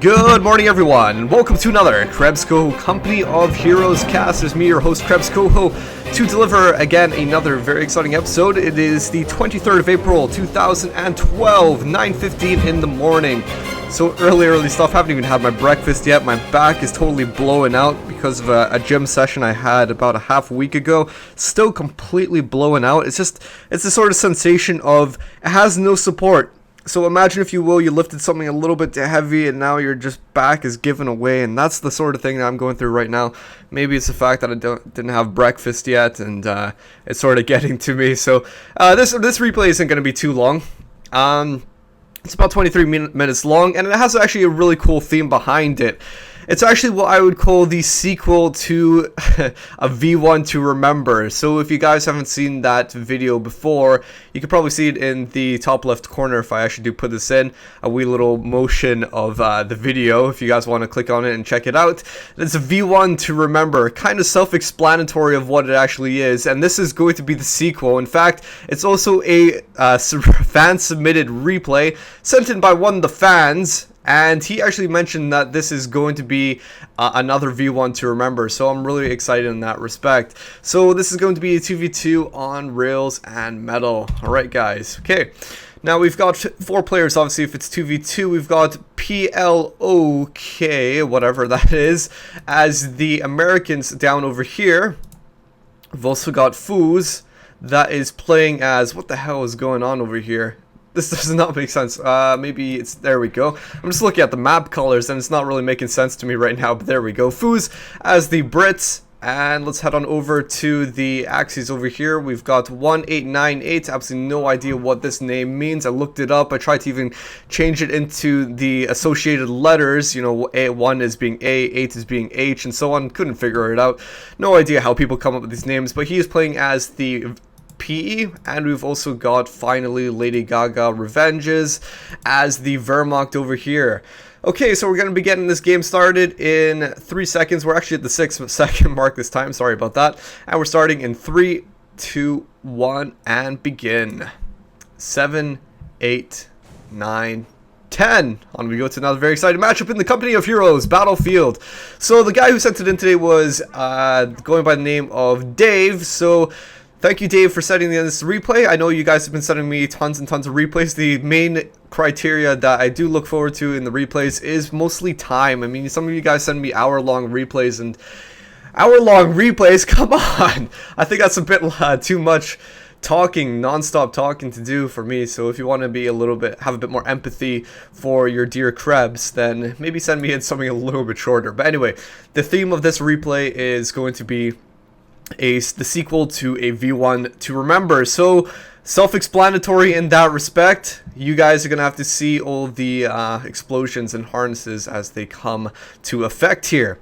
Good morning, everyone, and welcome to another Krebsco Company of Heroes cast. It's me, your host, Krebsco, to deliver again another very exciting episode. It is the 23rd of April, 2012, 9:15 in the morning. So early stuff. Haven't even had my breakfast yet. My back is totally blowing out because of a gym session I had about a half week ago. Still completely blowing out. It's the sort of sensation of it has no support. So imagine, if you will, you lifted something a little bit too heavy and now your just back is giving away, and that's the sort of thing that I'm going through right now. Maybe it's the fact that I didn't have breakfast yet, and it's sort of getting to me. So this replay isn't going to be too long. It's about 23 minutes long, and it has actually a really cool theme behind it. It's actually what I would call the sequel to a V1 to Remember. So if you guys haven't seen that video before, you could probably see it in the top left corner if I actually do put this in. A wee little motion of the video if you guys want to click on it and check it out. It's a V1 to Remember, kind of self-explanatory of what it actually is. And this is going to be the sequel. In fact, it's also a fan-submitted replay sent in by one of the fans. And he actually mentioned that this is going to be another V1 to Remember, so I'm really excited in that respect. So this is going to be a 2v2 on rails and metal. Alright guys, okay. Now we've got 4 players, obviously. If it's 2v2, we've got PLOK, whatever that is, as the Americans down over here. We've also got Phuze, that is playing as, what the hell is going on over here? This does not make sense. Maybe it's, there we go. I'm just looking at the map colors and it's not really making sense to me right now, but there we go. Phuze as the Brits, and let's head on over to the axes over here. We've got 1898, absolutely no idea what this name means. I looked it up. I tried to even change it into the associated letters, you know, A1 is being A, 8 is being H, and so on. Couldn't figure it out. No idea how people come up with these names, but he is playing as the PE, and we've also got, finally, LadyGagaRevenges as the Wehrmacht over here. Okay, so we're going to be getting this game started in 3 seconds. We're actually at the 6-second mark this time, sorry about that. And we're starting in 3, 2, 1, and begin. 7, 8, 9, 10. On we go to another very exciting matchup in the Company of Heroes Battlefield. So the guy who sent it in today was going by the name of Dave, so thank you, Dave, for sending in this replay. I know you guys have been sending me tons and tons of replays. The main criteria that I do look forward to in the replays is mostly time. I mean, some of you guys send me hour-long replays, and hour-long replays, come on! I think that's a bit too much talking, non-stop talking to do for me. So if you want to be have a bit more empathy for your dear Krebs, then maybe send me in something a little bit shorter. But anyway, the theme of this replay is going to be the sequel to a V1 to Remember. So self-explanatory in that respect. You guys are gonna have to see all the explosions and harnesses as they come to effect here.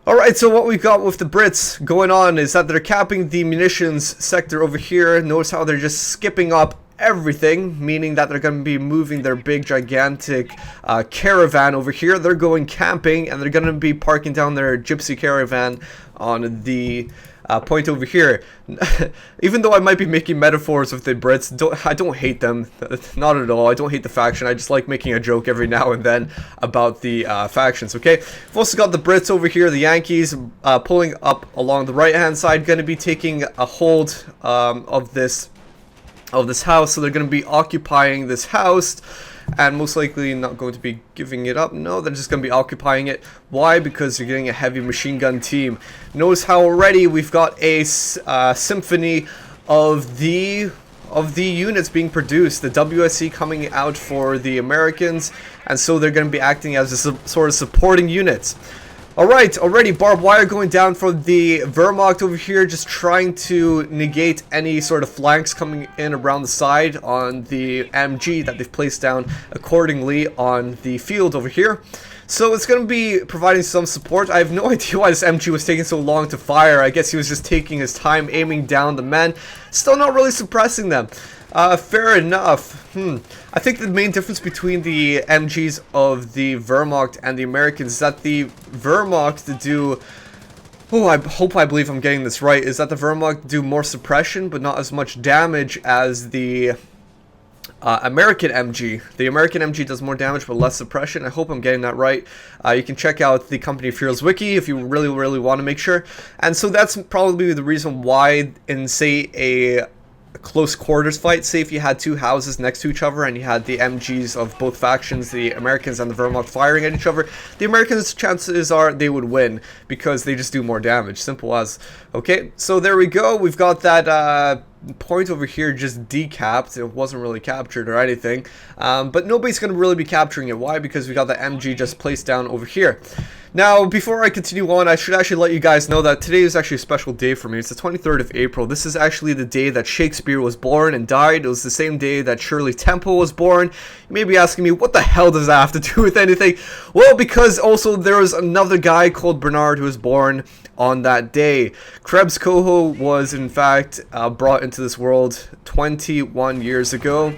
Alright, so what we've got with the Brits going on is that they're capping the munitions sector over here. Notice how they're just skipping up everything, meaning that they're going to be moving their big gigantic caravan over here. They're going camping, and they're going to be parking down their gypsy caravan on the point over here. Even though I might be making metaphors with the Brits, I don't hate them, not at all. I don't hate the faction. I just like making a joke every now and then about the factions. Okay, we've also got the Brits over here, the Yankees, pulling up along the right hand side, going to be taking a hold of this house. So they're going to be occupying this house, and most likely not going to be giving it up. No, they're just going to be occupying it. Why? Because you're getting a heavy machine gun team. Notice how already we've got a symphony of the units being produced. The WSC coming out for the Americans, and so they're going to be acting as a sort of supporting units. Alright, already barbed wire going down for the Wehrmacht over here, just trying to negate any sort of flanks coming in around the side on the MG that they've placed down accordingly on the field over here. So it's going to be providing some support. I have no idea why this MG was taking so long to fire. I guess he was just taking his time aiming down the men. Still not really suppressing them. Fair enough. I think the main difference between the MGs of the Wehrmacht and the Americans is that the Wehrmacht do... Oh, I believe I'm getting this right. Is that the Wehrmacht do more suppression, but not as much damage as the American MG. The American MG does more damage but less suppression. I hope I'm getting that right. You can check out the Company of Heroes wiki if you really want to make sure. And so that's probably the reason why in, say, a close quarters fight, say if you had two houses next to each other and you had the MGs of both factions, the Americans and the Wehrmacht, firing at each other, the Americans, chances are they would win because they just do more damage. Simple as. Okay, so there we go. We've got that point over here just decapped. It wasn't really captured or anything, but nobody's going to really be capturing it. Why? Because we got the MG just placed down over here. Now, before I continue on, I should actually let you guys know that today is actually a special day for me. It's the 23rd of April. This is actually the day that Shakespeare was born and died. It was the same day that Shirley Temple was born. You may be asking me, what the hell does that have to do with anything? Well, because also there was another guy called Bernard who was born on that day. Krebs Coho was in fact brought into this world 21 years ago,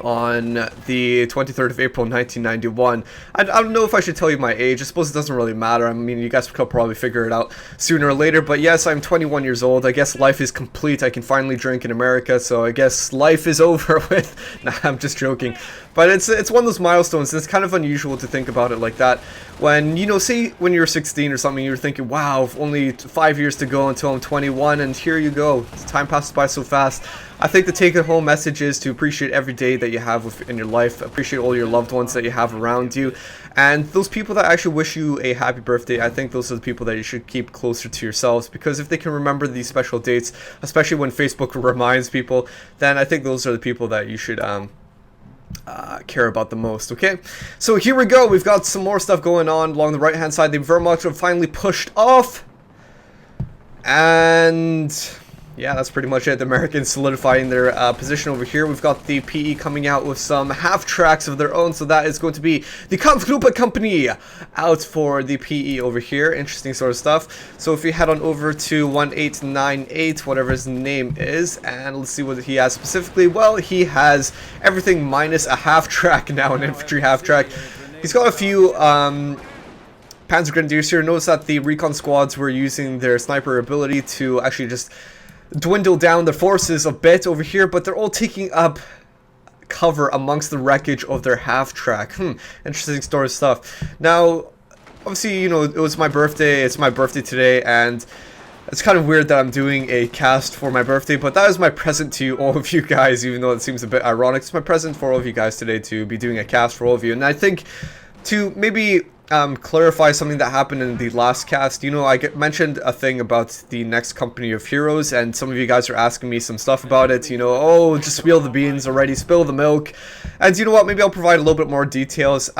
on the 23rd of April 1991. I don't know if I should tell you my age. I suppose it doesn't really matter. I mean, you guys could probably figure it out sooner or later. But yes, I'm 21 years old. I guess life is complete. I can finally drink in America, so I guess life is over with. Nah, I'm just joking. But it's one of those milestones, and it's kind of unusual to think about it like that. When, you know, say when you're 16 or something, you're thinking, wow, only 5 years to go until I'm 21, and here you go. Time passes by so fast. I think the take-home message is to appreciate every day that you have in your life, appreciate all your loved ones that you have around you, and those people that actually wish you a happy birthday, I think those are the people that you should keep closer to yourselves, because if they can remember these special dates, especially when Facebook reminds people, then I think those are the people that you should care about the most. Okay, so here we go. We've got some more stuff going on along the right hand side. The Wehrmacht have finally pushed off, and yeah, that's pretty much it. The Americans solidifying their position over here. We've got the PE coming out with some half-tracks of their own, so that is going to be the Kampfgruppe Company out for the PE over here. Interesting sort of stuff. So if we head on over to 1898, whatever his name is, and let's see what he has specifically. Well, he has everything minus a half-track now, an infantry half-track. He's got a few Panzer Grenadiers here. Notice that the recon squads were using their sniper ability to actually just dwindle down the forces a bit over here, but they're all taking up cover amongst the wreckage of their half-track. Interesting story stuff. Now, obviously, you know, it was my birthday. It's my birthday today, and it's kind of weird that I'm doing a cast for my birthday, but that is my present to all of you guys, even though it seems a bit ironic. It's my present for all of you guys today to be doing a cast for all of you, and I think to maybe clarify something that happened in the last cast. You know, I mentioned a thing about the next Company of Heroes, and some of you guys are asking me some stuff about it. You know, oh, just spill the beans already, spill the milk. And you know what, maybe I'll provide a little bit more details.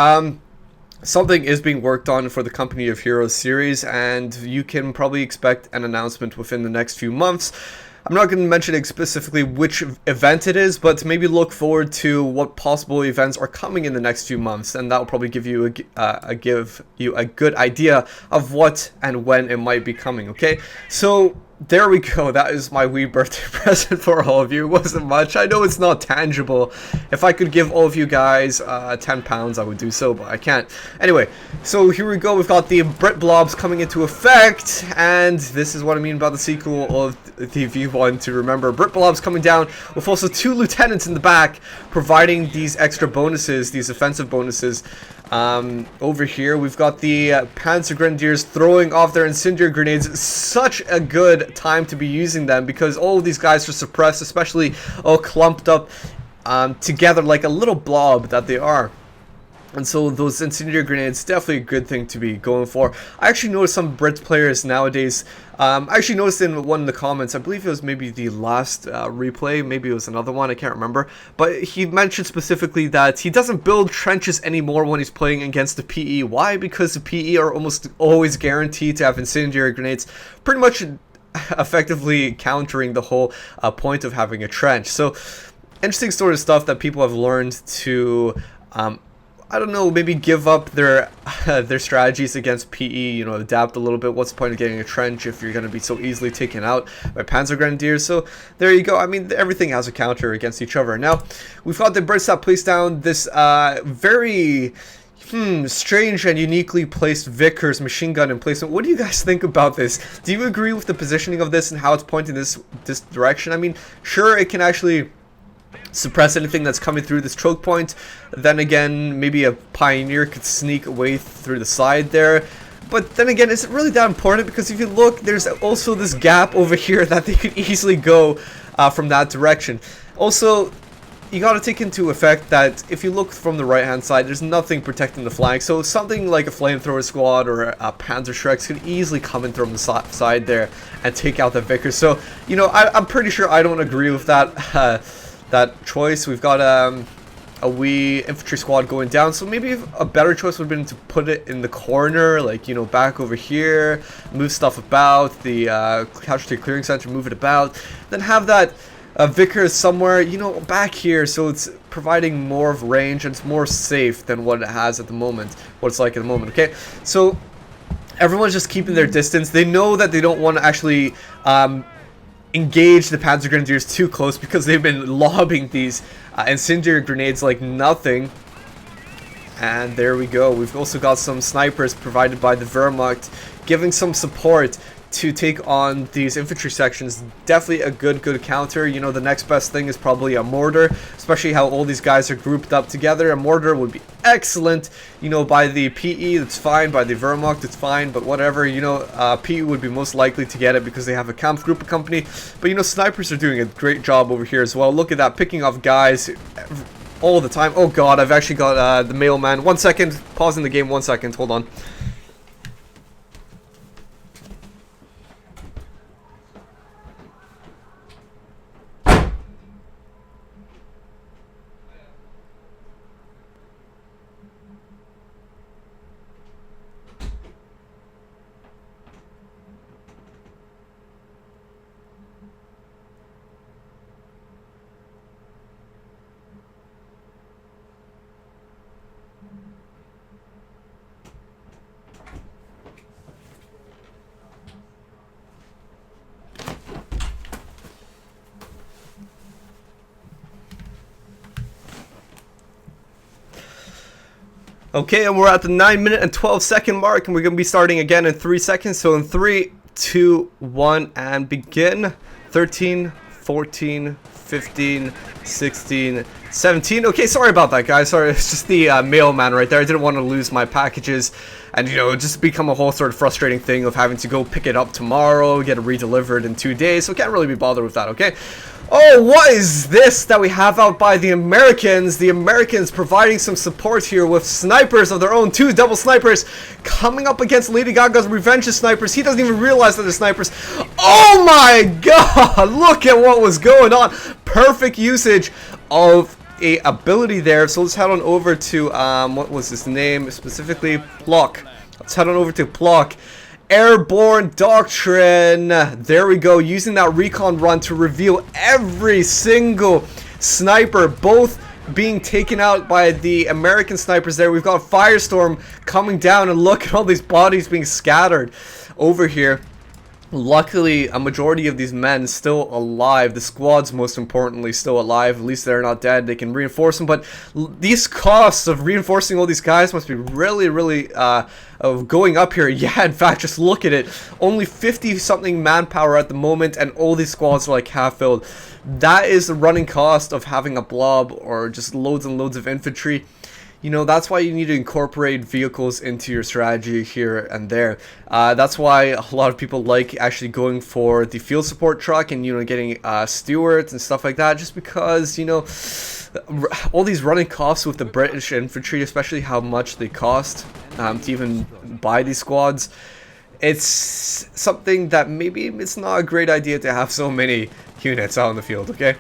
Something is being worked on for the Company of Heroes series, and you can probably expect an announcement within the next few months. I'm not going to mention specifically which event it is, but maybe look forward to what possible events are coming in the next few months, and that will probably give you a good idea of what and when it might be coming. Okay, so there we go. That is my wee birthday present for all of you. It wasn't much. I know it's not tangible. If I could give all of you guys £10, I would do so, but I can't. Anyway, so here we go. We've got the Brit blobs coming into effect, and this is what I mean about the sequel of the V1 to remember. Brit blobs coming down with also 2 lieutenants in the back, providing these extra bonuses, these offensive bonuses. Over here we've got the Panzer Grenadiers throwing off their incendiary grenades. Such a good time to be using them because all of these guys are suppressed, especially all clumped up together like a little blob that they are. And so those incendiary grenades, definitely a good thing to be going for. I actually noticed some Brit players nowadays, I actually noticed in one of the comments, I believe it was maybe the last replay, maybe it was another one, I can't remember. But he mentioned specifically that he doesn't build trenches anymore when he's playing against the PE. Why? Because the PE are almost always guaranteed to have incendiary grenades, pretty much effectively countering the whole point of having a trench. So, interesting sort of stuff that people have learned to I don't know, maybe give up their strategies against PE, you know, adapt a little bit. What's the point of getting a trench if you're going to be so easily taken out by Panzer Grenadiers? So there you go. I mean, everything has a counter against each other. Now, we've got the Brits that place down this very strange and uniquely placed Vickers machine gun emplacement. What do you guys think about this? Do you agree with the positioning of this and how it's pointing this direction? I mean, sure, it can actually suppress anything that's coming through this choke point. Then again, maybe a Pioneer could sneak away through the side there. But then again, is it really that important? Because if you look, there's also this gap over here that they could easily go from that direction. Also, you got to take into effect that if you look from the right hand side, there's nothing protecting the flank. So something like a flamethrower squad or a Panzer Shreks could easily come in from the side there and take out the Vickers. So, you know, I'm pretty sure I don't agree with that that choice. We've got a wee infantry squad going down, so maybe a better choice would have been to put it in the corner, like, you know, back over here, move stuff about, the casualty clearing center, move it about, then have that Vickers somewhere, you know, back here, so it's providing more of range and it's more safe than what it has at the moment, what it's like at the moment, okay? So everyone's just keeping their distance. They know that they don't want to actually engage the Panzer Grenadiers too close because they've been lobbing these incendiary grenades like nothing. And there we go. We've also got some snipers provided by the Wehrmacht giving some support to take on these infantry sections. Definitely a good counter. You know, the next best thing is probably a mortar, especially how all these guys are grouped up together. A mortar would be excellent. You know, by the PE, that's fine. By the Wehrmacht, it's fine. But whatever, you know, PE would be most likely to get it because they have a Kampfgruppe company. But, you know, snipers are doing a great job over here as well. Look at that, picking off guys all the time. Oh, God, I've actually got the mailman. 1 second. Pausing the game 1 second. Hold on. Okay, and we're at the 9-minute and 12-second mark, and we're going to be starting again in 3 seconds. So in 3, 2, 1, and begin. 13, 14, 15, 16, 17. Okay, sorry about that, guys. Sorry, it's just the mailman right there. I didn't want to lose my packages. And, you know, just become a whole sort of frustrating thing of having to go pick it up tomorrow, get it redelivered in 2 days. So can't really be bothered with that, okay? Oh, what is this that we have out by the Americans? The Americans providing some support here with snipers of their own, 2 double snipers coming up against Lady Gaga's Revenges snipers. He doesn't even realize that they're snipers. Oh my god, look at what was going on. Perfect usage of a ability there. So let's head on over to, what was his name specifically? Plok. Let's head on over to Plok. Airborne Doctrine. There we go, using that recon run to reveal every single sniper, both being taken out by the American snipers there. We've got Firestorm coming down, and look at all these bodies being scattered over here. Luckily, a majority of these men still alive. The squad's most importantly still alive. At least they're not dead. They can reinforce them. But these costs of reinforcing all these guys must be really going up here. Yeah, in fact, just look at it. Only 50-something manpower at the moment, and all these squads are like half filled. That is the running cost of having a blob or just loads and loads of infantry. You know, that's why you need to incorporate vehicles into your strategy here and there. That's why a lot of people like actually going for the field support truck and, you know, getting stewards and stuff like that, just because, you know, all these running costs with the British infantry, especially how much they cost to even buy these squads. It's something that maybe it's not a great idea to have so many units out in the field, okay?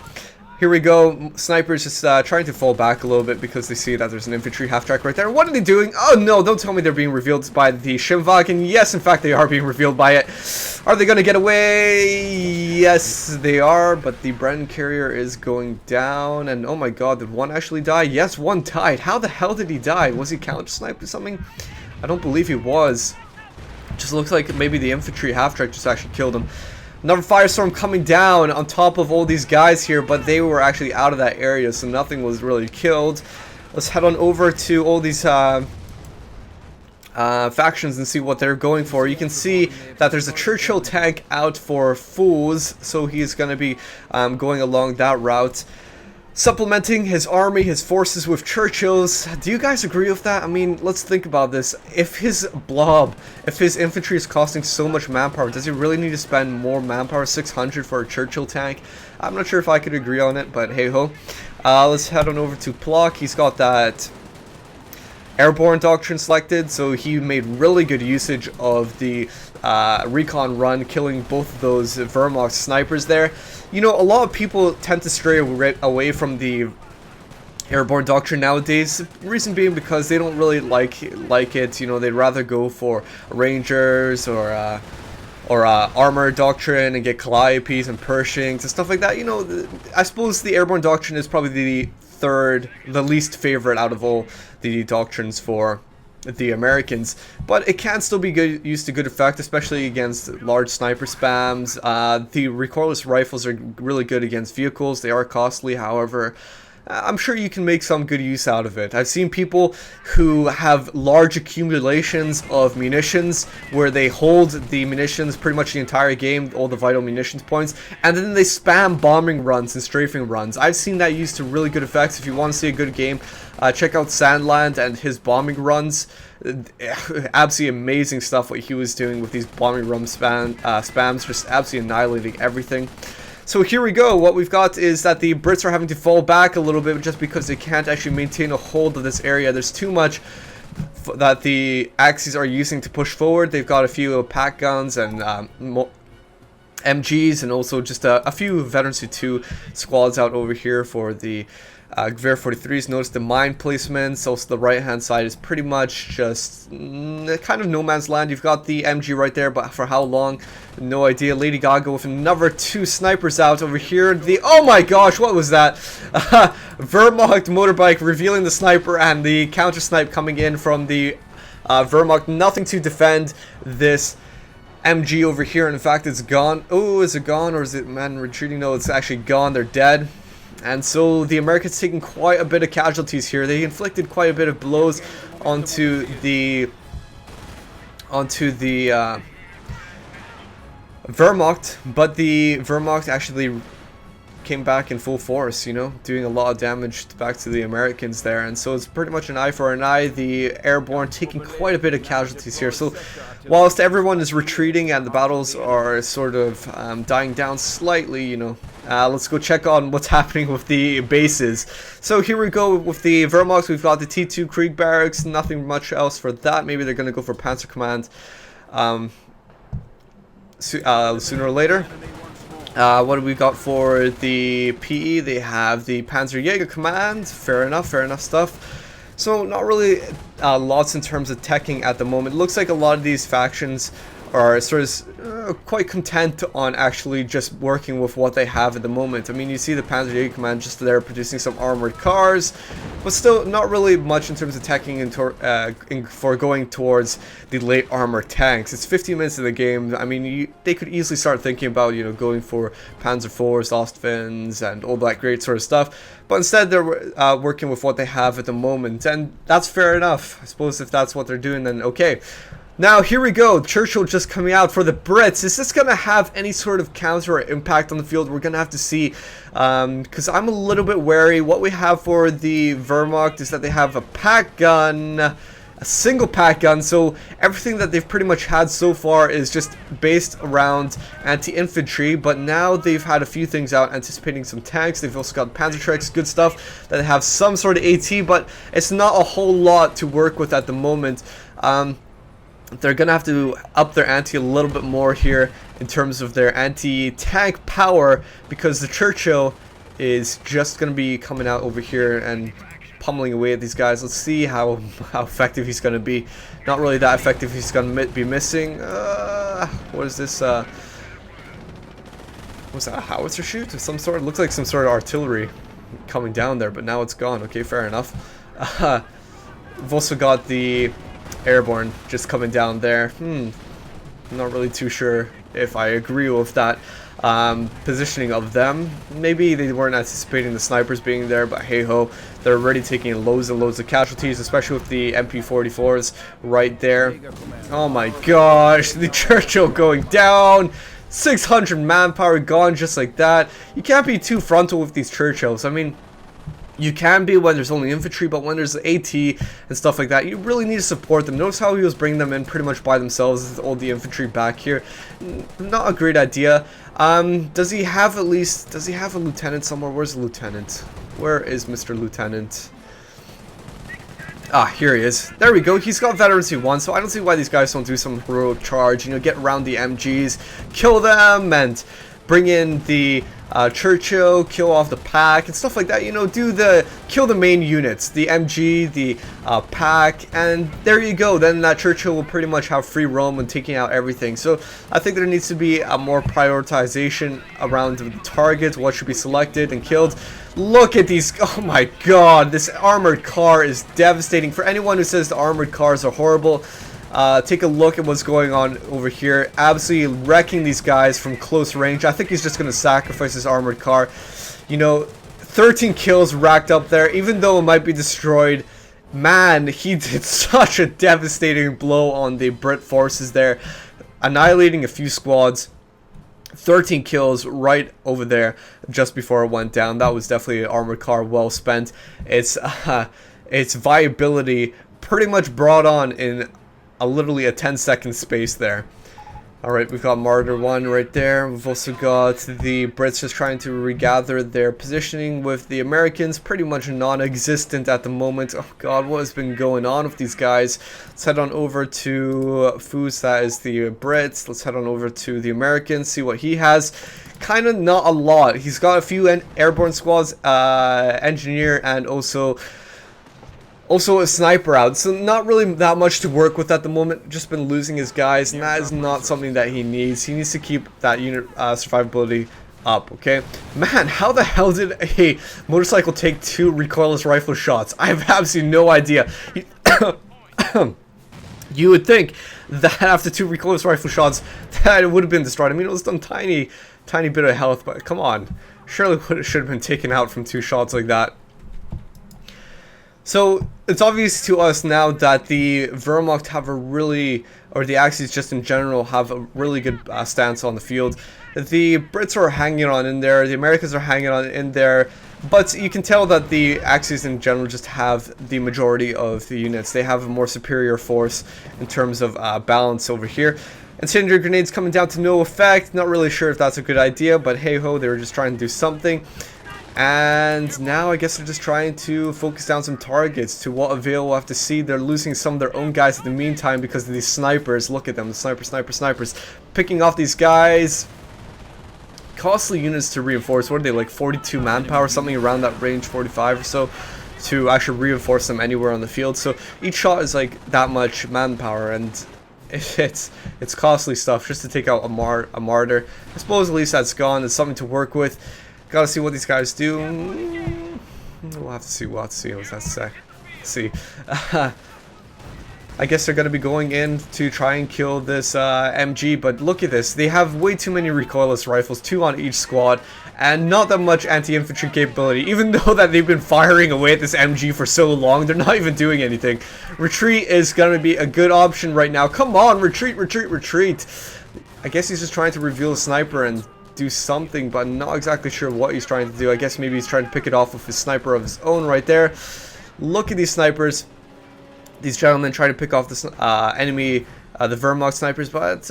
Here we go. Snipers just trying to fall back a little bit because they see that there's an infantry half-track right there. What are they doing? Oh no, don't tell me they're being revealed by the Schimmwagen. Yes, in fact, they are being revealed by it. Are they going to get away? Yes, they are, but the Brennan carrier is going down. And oh my god, did one actually die? Yes, one died. How the hell did he die? Was he counter-sniped or something? I don't believe he was. Just looks like maybe the infantry half-track just actually killed him. Another firestorm coming down on top of all these guys here, but they were actually out of that area, so nothing was really killed. Let's head on over to all these factions and see what they're going for. You can see that there's a Churchill tank out for Phuze, so he's going to be going along that route. supplementing his army, his forces with Churchills. Do you guys agree with that? I mean, let's think about this. If his blob, if his infantry is costing so much manpower, does he really need to spend more manpower? 600 for a Churchill tank? I'm not sure if I could agree on it, but hey ho. Let's head on over to Plok. He's got that airborne doctrine selected, so he made really good usage of the recon run, killing both of those Wehrmacht snipers there. You know, a lot of people tend to stray away from the airborne doctrine nowadays. Reason being because they don't really like it. You know, they'd rather go for Rangers or armor doctrine and get Calliopes and Pershings and stuff like that. You know, I suppose the airborne doctrine is probably the least favorite out of all the doctrines for the Americans, but it can still be used to good effect, especially against large sniper spams. The recoilless rifles are really good against vehicles. They are costly, however, I'm sure you can make some good use out of it. I've seen people who have large accumulations of munitions where they hold the munitions pretty much the entire game, all the vital munitions points, and then they spam bombing runs and strafing runs. I've seen that used to really good effects. If you want to see a good game, check out Sandland and his bombing runs. Absolutely amazing stuff what he was doing with these bombing run spams, just absolutely annihilating everything. So here we go. What we've got is that the Brits are having to fall back a little bit just because they can't actually maintain a hold of this area. There's too much that the Axis are using to push forward. They've got a few pack guns and MGs, and also just a few Veterans Who 2 squads out over here for the Gewehr 43s. Notice the mine placements. Also the right hand side is pretty much just kind of no man's land. You've got the MG right there, but for how long, no idea. Lady Gaga with another 2 snipers out over here. Oh my gosh, what was that? Wehrmacht motorbike revealing the sniper, and the counter snipe coming in from the Wehrmacht. Nothing to defend this MG over here. In fact, it's gone. Oh, is it gone, or is it man retreating? No, it's actually gone. They're dead. And so the Americans taking quite a bit of casualties here. They inflicted quite a bit of blows onto the Wehrmacht, but the Wehrmacht actually came back in full force, you know, doing a lot of damage back to the Americans there. And so it's pretty much an eye for an eye. The airborne taking quite a bit of casualties here. So whilst everyone is retreating and the battles are sort of dying down slightly, you know, let's go check on what's happening with the bases. So here we go with the Wehrmacht. We've got the T2 Krieg Barracks, nothing much else for that. Maybe they're going to go for Panzer Command sooner or later. What do we got for the PE? They have the Panzerjäger Command. Fair enough stuff. So not really lots in terms of teching at the moment. It looks like a lot of these factions are sort of quite content on actually just working with what they have at the moment. I mean, you see the Panzerjäger Command just there producing some armored cars, but still not really much in terms of teching for going towards the late armor tanks. It's 15 minutes of the game. I mean, they could easily start thinking about, you know, going for Panzer IVs, Ostwinds, and all that great sort of stuff. But instead, they're working with what they have at the moment, and that's fair enough. I suppose if that's what they're doing, then okay. Now, here we go. Churchill just coming out for the Brits. Is this going to have any sort of counter or impact on the field? We're going to have to see, because I'm a little bit wary. What we have for the Wehrmacht is that they have a pack gun, a single pack gun, so everything that they've pretty much had so far is just based around anti-infantry, but now they've had a few things out, anticipating some tanks. They've also got Panzertrex, good stuff, that have some sort of AT, but it's not a whole lot to work with at the moment. They're going to have to up their ante a little bit more here in terms of their anti-tank power, because the Churchill is just going to be coming out over here and pummeling away at these guys. Let's see how effective he's going to be. Not really that effective. He's going to be missing. What is this? What's that? A howitzer shoot of some sort? It looks like some sort of artillery coming down there, but now it's gone. Okay, fair enough. We've also got the airborne just coming down there. I'm not really too sure if I agree with that positioning of them. Maybe they weren't anticipating the snipers being there, but hey ho, they're already taking loads and loads of casualties, especially with the MP44s right there. Oh my gosh, the Churchill going down. 600 manpower gone just like that. You can't be too frontal with these Churchills. I mean, You can be when there's only infantry, but when there's AT and stuff like that, you really need to support them. Notice how he was bringing them in pretty much by themselves with all the infantry back here. Not a great idea. Does he have a lieutenant somewhere? Where's the lieutenant? Where is Mr. Lieutenant? Ah, here he is. There we go. He's got veterancy 1, so I don't see why these guys don't do some heroic charge. You know, get around the MGs, kill them, and bring in the Churchill, kill off the pack and stuff like that. You know, kill the main units, the MG, the pack, and there you go. Then that Churchill will pretty much have free roam when taking out everything. So I think there needs to be a more prioritization around the targets, what should be selected and killed. Look at these. Oh my god, this armored car is devastating. For anyone who says the armored cars are horrible, take a look at what's going on over here. Absolutely wrecking these guys from close range. I think he's just going to sacrifice his armored car. You know, 13 kills racked up there, even though it might be destroyed. Man, he did such a devastating blow on the Brit forces there, annihilating a few squads. 13 kills right over there just before it went down. That was definitely an armored car well spent. Its viability pretty much brought on in literally a 10-second space there. Alright, we've got Martyr 1 right there. We've also got the Brits just trying to regather their positioning with the Americans. Pretty much non-existent at the moment. Oh god, what has been going on with these guys? Let's head on over to Phuze, that is the Brits. Let's head on over to the Americans, see what he has. Kind of not a lot. He's got a few airborne squads, engineer, and also a sniper out, so not really that much to work with at the moment. Just been losing his guys, and that is not something that he needs. He needs to keep that unit survivability up, okay? Man, how the hell did a motorcycle take 2 recoilless rifle shots? I have absolutely no idea. You would think that after 2 recoilless rifle shots, that it would have been destroyed. I mean, it was done tiny bit of health, but come on. Surely it should have been taken out from 2 shots like that. So, it's obvious to us now that the Wehrmacht have a really, or the Axis just in general, have a really good stance on the field. The Brits are hanging on in there, the Americans are hanging on in there, but you can tell that the Axis in general just have the majority of the units. They have a more superior force in terms of balance over here. Incendiary grenades coming down to no effect. Not really sure if that's a good idea, but hey ho, they were just trying to do something. And now I guess they're just trying to focus down some targets. To what avail, we'll have to see. They're losing some of their own guys in the meantime because of these snipers. Look at them, the snipers. Picking off these guys. Costly units to reinforce. What are they, like 42 manpower? Something around that range, 45 or so. To actually reinforce them anywhere on the field. So each shot is like that much manpower, and it's costly stuff just to take out a martyr. I suppose at least that's gone. It's something to work with. Gotta see what these guys do. We'll have to see. What does that say? Let's see. I guess they're gonna be going in to try and kill this MG, but look at this. They have way too many recoilless rifles, 2 on each squad, and not that much anti-infantry capability. Even though that they've been firing away at this MG for so long, they're not even doing anything. Retreat is gonna be a good option right now. Come on, retreat. I guess he's just trying to reveal a sniper and do something, but I'm not exactly sure what he's trying to do. I guess maybe he's trying to pick it off with his sniper of his own right there. Look at these snipers. These gentlemen trying to pick off this enemy, the Wehrmacht snipers, but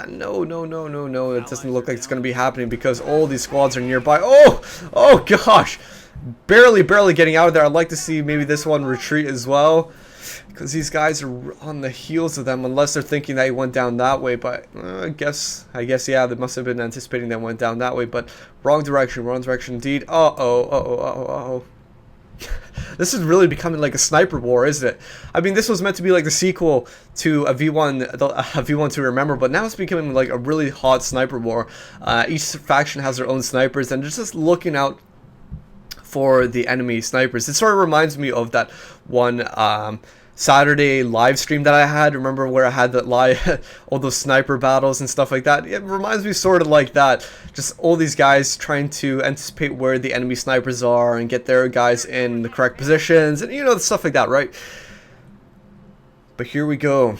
no. It doesn't look like it's going to be happening because all these squads are nearby. Oh gosh. Barely getting out of there. I'd like to see maybe this one retreat as well, because these guys are on the heels of them, unless they're thinking that he went down that way. But I guess yeah, they must have been anticipating that went down that way. But wrong direction indeed. Uh-oh. This is really becoming like a sniper war, isn't it? I mean, this was meant to be like the sequel to a V1 to remember, but now it's becoming like a really hot sniper war. Each faction has their own snipers, and they're just looking out for the enemy snipers. It sort of reminds me of that one Saturday live stream that I had. Remember where I had that all those sniper battles and stuff like that? It reminds me sort of like that. Just all these guys trying to anticipate where the enemy snipers are and get their guys in the correct positions, and you know, stuff like that, right? But here we go.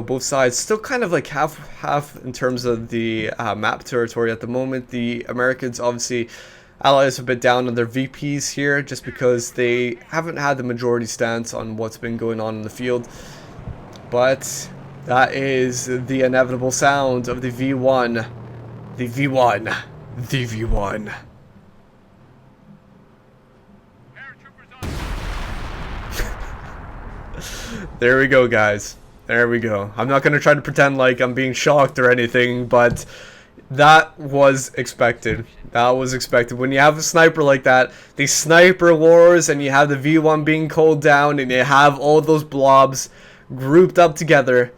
Both sides still kind of like half in terms of the map territory at the moment. The Americans obviously Allies have been down on their VPs here just because they haven't had the majority stance on what's been going on in the field. But that is the inevitable sound of the V1. The V1. The V1. There we go, guys. There we go. I'm not going to try to pretend like I'm being shocked or anything, but that was expected. That was expected. When you have a sniper like that, the sniper wars, and you have the V1 being called down, and you have all those blobs grouped up together,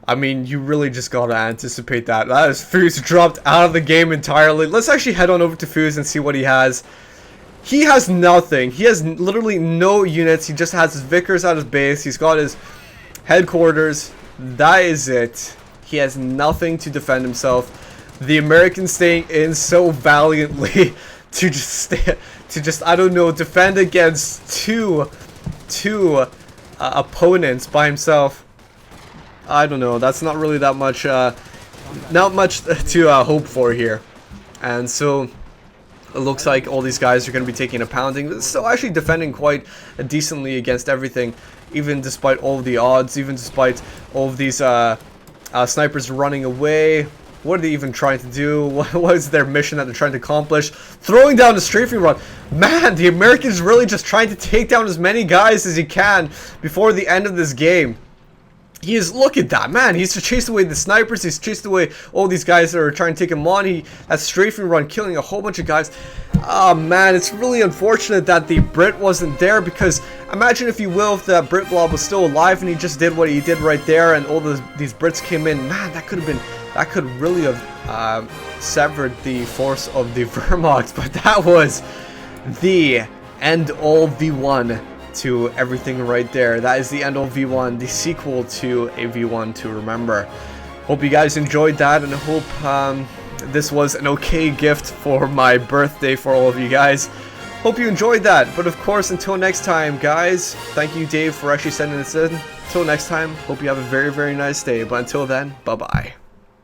I mean, you really just gotta anticipate that. That is Phuze dropped out of the game entirely. Let's actually head on over to Phuze and see what he has. He has nothing. He has literally no units. He just has his Vickers at his base. He's got his headquarters. That is it. He has nothing to defend himself. The Americans staying in so valiantly to just I don't know, defend against two opponents by himself. I don't know. That's not really that much. Not much to hope for here. And so it looks like all these guys are going to be taking a pounding. Still actually defending quite decently against everything, even despite all of the odds, even despite all of these snipers running away. What are they even trying to do? What is their mission that they're trying to accomplish? Throwing down a strafing run. Man, the Americans really just trying to take down as many guys as he can before the end of this game. He is, look at that, man. He's chased away the snipers. He's chased away all these guys that are trying to take him on. That strafing run, killing a whole bunch of guys. Oh, man, it's really unfortunate that the Brit wasn't there, because imagine, if you will, if that Brit blob was still alive and he just did what he did right there and all these Brits came in. Man, that could really have severed the force of the Wehrmacht, but that was the end all V1 to everything right there. That is the end all V1, the sequel to a V1 to remember. Hope you guys enjoyed that, and I hope this was an okay gift for my birthday for all of you guys. Hope you enjoyed that, but of course, until next time, guys, thank you, Dave, for actually sending this in. Until next time, hope you have a very, very nice day, but until then, bye-bye.